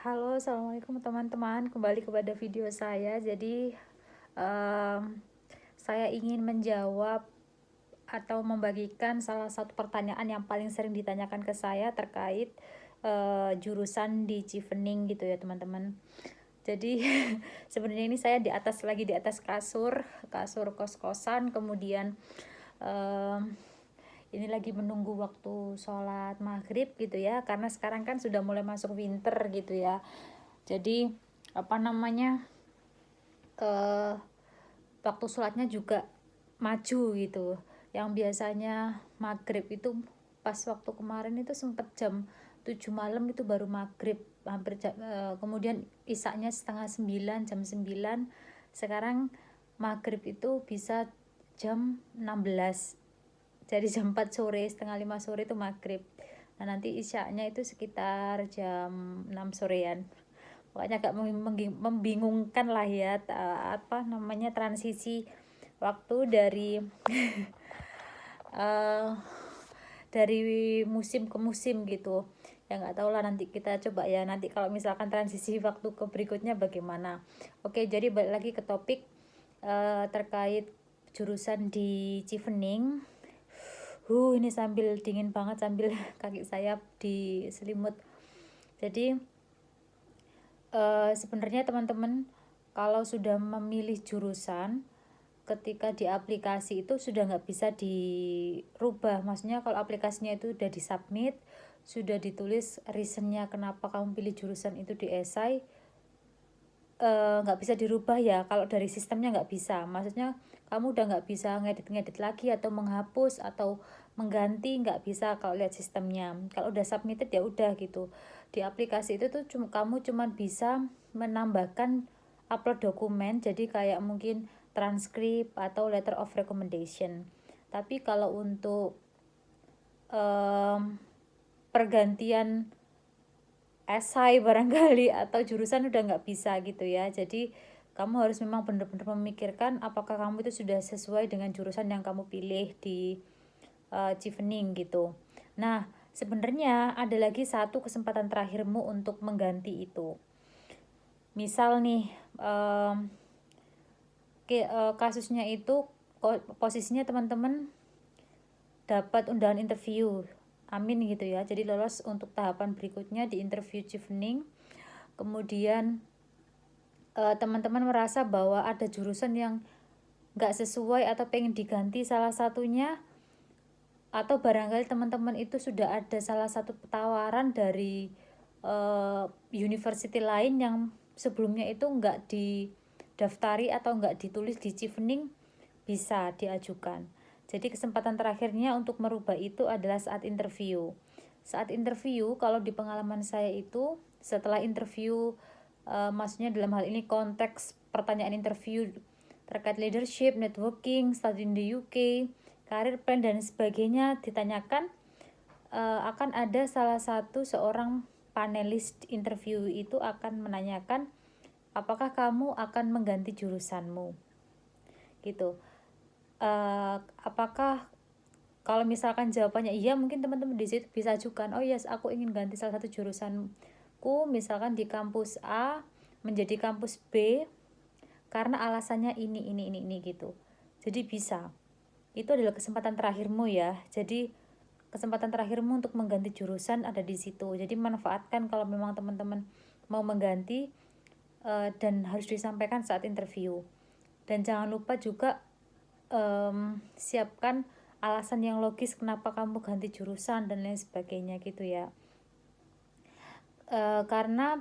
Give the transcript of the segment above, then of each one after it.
Halo, assalamualaikum teman-teman. Kembali kepada video saya. Jadi, em, saya ingin menjawab atau membagikan salah satu pertanyaan yang paling sering ditanyakan ke saya terkait jurusan di Chevening gitu ya, teman-teman. Jadi, sebenarnya ini saya lagi di atas kasur kos-kosan, kemudian em, ini lagi menunggu waktu sholat maghrib gitu ya, karena sekarang kan sudah mulai masuk winter gitu ya. Jadi apa namanya, eh waktu sholatnya juga maju gitu. Yang biasanya maghrib itu pas waktu kemarin itu sempet jam 7 malam itu baru maghrib, kemudian isaknya setengah 9, jam 9. Sekarang maghrib itu bisa jam 16, jadi jam 4 sore, setengah 5 sore itu maghrib. Nah nanti isyaknya itu sekitar jam 6 sorean. Pokoknya agak membingungkan lah ya, apa namanya, transisi waktu uh, dari musim ke musim gitu ya. Nggak tahu lah, nanti kita coba ya, nanti kalau misalkan transisi waktu ke berikutnya bagaimana. Oke, jadi balik lagi ke topik terkait jurusan di Chevening. Ini sambil dingin banget, sambil kaki saya diselimut. Jadi sebenarnya teman-teman, kalau sudah memilih jurusan, ketika di aplikasi itu sudah nggak bisa dirubah. Maksudnya kalau aplikasinya itu udah disubmit, sudah ditulis reasonnya kenapa kamu pilih jurusan itu di esai, nggak bisa dirubah ya. Kalau dari sistemnya nggak bisa, maksudnya kamu udah nggak bisa ngedit-ngedit lagi atau menghapus atau mengganti, nggak bisa kalau lihat sistemnya. Kalau udah submitted ya udah gitu. Di aplikasi itu tuh kamu cuman bisa menambahkan upload dokumen, jadi kayak mungkin transkrip atau letter of recommendation. Tapi kalau untuk pergantian esai barangkali atau jurusan udah nggak bisa gitu ya. Jadi kamu harus memang benar-benar memikirkan apakah kamu itu sudah sesuai dengan jurusan yang kamu pilih di Chevening gitu. Nah, sebenarnya ada lagi satu kesempatan terakhirmu untuk mengganti itu. Misal nih, kasusnya itu posisinya teman-teman dapat undangan interview, amin gitu ya, jadi lolos untuk tahapan berikutnya di interview Chevening. Kemudian teman-teman merasa bahwa ada jurusan yang nggak sesuai atau pengen diganti salah satunya, atau barangkali teman-teman itu sudah ada salah satu tawaran dari university lain yang sebelumnya itu nggak didaftari atau nggak ditulis di Chevening, bisa diajukan. Jadi kesempatan terakhirnya untuk merubah itu adalah saat interview. Saat interview, kalau di pengalaman saya itu setelah interview, maksudnya dalam hal ini konteks pertanyaan interview terkait leadership, networking, study in the UK, karir plan dan sebagainya ditanyakan, akan ada salah satu seorang panelis interview itu akan menanyakan apakah kamu akan mengganti jurusanmu gitu. Apakah, kalau misalkan jawabannya iya, mungkin teman-teman di situ bisa ajukan, oh yes, aku ingin ganti salah satu jurusanku, misalkan di kampus A menjadi kampus B karena alasannya ini gitu. Jadi bisa. Itu adalah kesempatan terakhirmu ya. Jadi kesempatan terakhirmu untuk mengganti jurusan ada di situ. Jadi manfaatkan kalau memang teman-teman mau mengganti, dan harus disampaikan saat interview. Dan jangan lupa juga siapkan alasan yang logis kenapa kamu ganti jurusan dan lain sebagainya gitu ya. Karena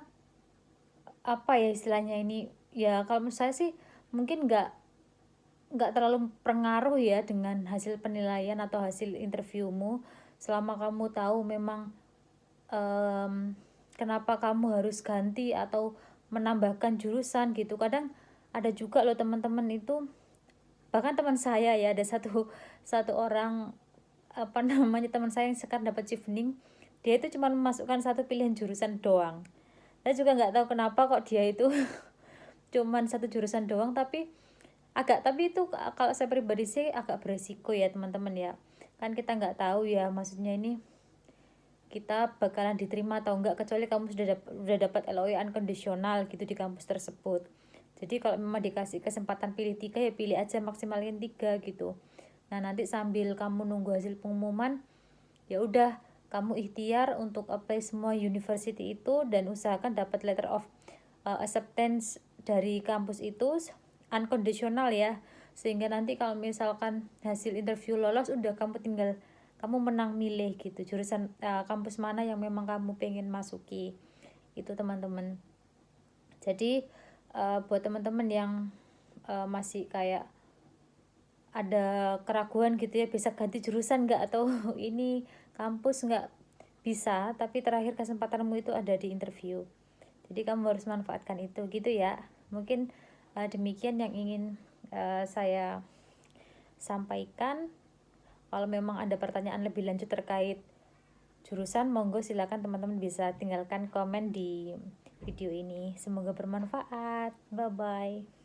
apa ya istilahnya ini ya, kalau menurut saya sih mungkin nggak terlalu pengaruh ya dengan hasil penilaian atau hasil interviewmu, selama kamu tahu memang kenapa kamu harus ganti atau menambahkan jurusan gitu. Kadang ada juga loh teman-teman itu, bahkan teman saya ya, ada satu orang, apa namanya, teman saya yang sekarang dapat Chevening, dia itu cuma memasukkan satu pilihan jurusan doang. Saya juga nggak tahu kenapa kok dia itu cuman satu jurusan doang, tapi itu kalau saya pribadi sih agak beresiko ya teman-teman ya. Kan kita nggak tahu ya, maksudnya ini kita bakalan diterima atau enggak, kecuali kamu sudah dapat LOI unconditional gitu di kampus tersebut. Jadi kalau memang dikasih kesempatan pilih 3 ya pilih aja, maksimalin 3 gitu. Nah nanti sambil kamu nunggu hasil pengumuman, ya udah kamu ikhtiar untuk apply semua university itu dan usahakan dapat letter of acceptance dari kampus itu unconditional ya, sehingga nanti kalau misalkan hasil interview lolos, udah kamu menang milih gitu jurusan kampus mana yang memang kamu pengen masuki itu teman-teman. Jadi buat teman-teman yang masih kayak ada keraguan gitu ya, bisa ganti jurusan nggak atau ini kampus nggak, bisa, tapi terakhir kesempatanmu itu ada di interview. Jadi kamu harus manfaatkan itu gitu ya. Mungkin demikian yang ingin saya sampaikan. Kalau memang ada pertanyaan lebih lanjut terkait jurusan, monggo silakan teman-teman bisa tinggalkan komen di video ini. Semoga bermanfaat. Bye bye.